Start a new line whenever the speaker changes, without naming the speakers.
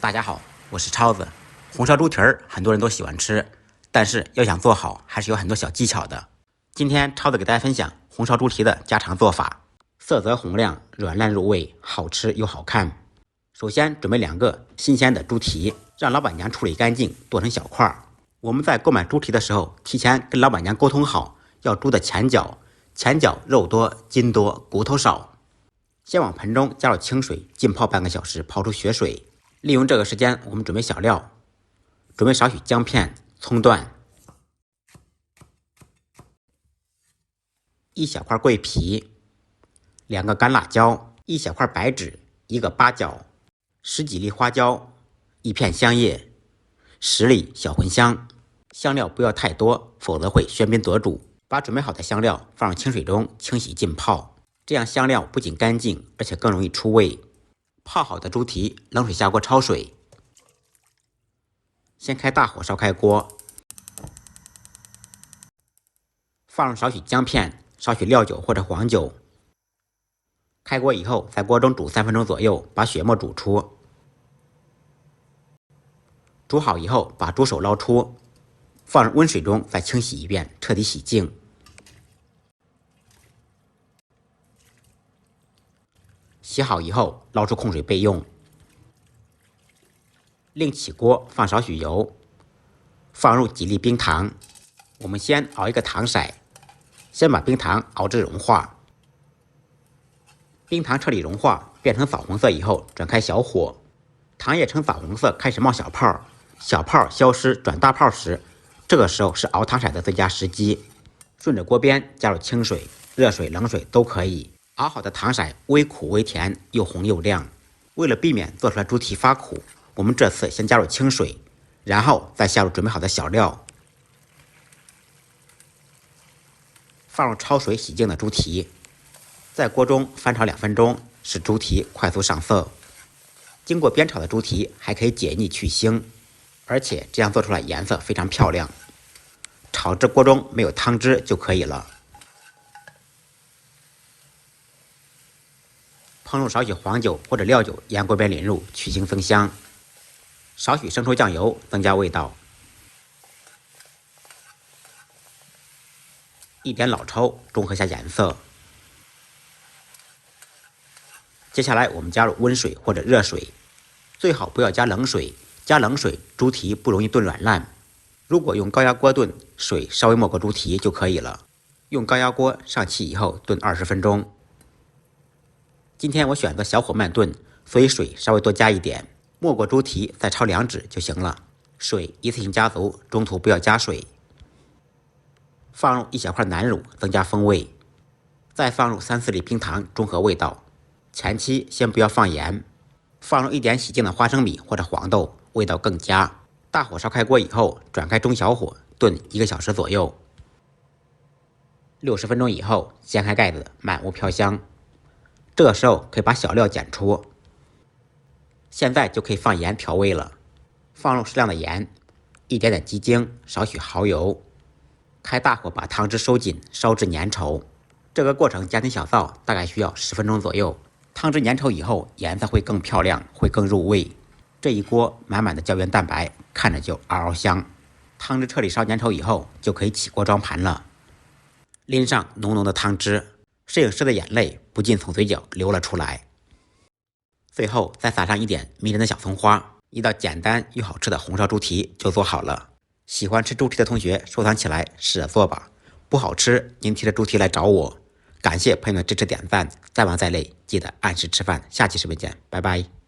大家好，我是超子。红烧猪蹄儿很多人都喜欢吃，但是要想做好，还是有很多小技巧的。今天超子给大家分享红烧猪蹄的家常做法，色泽红亮，软烂入味，好吃又好看。首先准备2个新鲜的猪蹄，让老板娘处理干净，剁成小块。我们在购买猪蹄的时候，提前跟老板娘沟通好，要猪的前脚肉多筋多骨头少。先往盆中加入清水，浸泡半个小时，泡出血水。利用这个时间，我们准备小料，准备少许姜片、葱段，1小块桂皮，2个干辣椒，1小块白芷，1个八角，10几粒花椒，1片香叶，10粒小茴香。香料不要太多，否则会喧宾夺主。把准备好的香料放入清水中清洗浸泡，这样香料不仅干净，而且更容易出味。泡好的猪蹄，冷水下锅焯水。先开大火烧开锅，放入少许姜片、少许料酒或者黄酒。开锅以后，在锅中煮3分钟左右，把血沫煮出。煮好以后，把猪手捞出，放入温水中再清洗一遍，彻底洗净。洗好以后，捞出控水备用。另起锅放少许油，放入几粒冰糖。我们先熬一个糖色，先把冰糖熬至融化。冰糖彻底融化，变成枣红色以后，转开小火，糖液呈枣红色，开始冒小泡，小泡消失转大泡时，这个时候是熬糖色的最佳时机。顺着锅边加入清水、热水、冷水都可以。熬好的糖色微苦微甜，又红又亮。为了避免做出来猪蹄发苦，我们这次先加入清水，然后再下入准备好的小料，放入焯水洗净的猪蹄，在锅中翻炒2分钟，使猪蹄快速上色。经过煸炒的猪蹄还可以解腻去腥，而且这样做出来颜色非常漂亮。炒至锅中没有汤汁就可以了。烹入少许黄酒或者料酒，沿锅边淋入，去腥增香。少许生抽酱油，增加味道。1点老抽，中和下颜色。接下来我们加入温水或者热水，最好不要加冷水，加冷水猪蹄不容易炖软烂。如果用高压锅炖，水稍微没过猪蹄就可以了。用高压锅上气以后炖20分钟。今天我选择小火慢炖，所以水稍微多加一点，没过猪蹄再焯2指就行了。水一次性加足，中途不要加水。放入1小块南乳，增加风味。再放入3、4粒冰糖，中和味道。前期先不要放盐。放入1点洗净的花生米或者黄豆，味道更佳。大火烧开锅以后，转开中小火炖1个小时左右。60分钟以后，掀开盖子，满屋飘香。这个时候可以把小料减出。现在就可以放盐调味了，放入适量的盐，1点点鸡精，少许蚝油。开大火把汤汁收紧，烧至粘稠。这个过程家庭小灶，大概需要10分钟左右。汤汁粘稠以后，颜色会更漂亮，会更入味。这一锅满满的胶原蛋白，看着就嗷嗷香。汤汁彻底烧粘稠以后，就可以起锅装盘了。淋上浓浓的汤汁，摄影师的眼泪不禁从嘴角流了出来。最后再撒上1点迷人的小葱花，一道简单又好吃的红烧猪蹄就做好了。喜欢吃猪蹄的同学收藏起来试着做吧，不好吃您提着猪蹄来找我。感谢朋友们支持点赞，再忙再累记得按时吃饭。下期视频见，拜拜。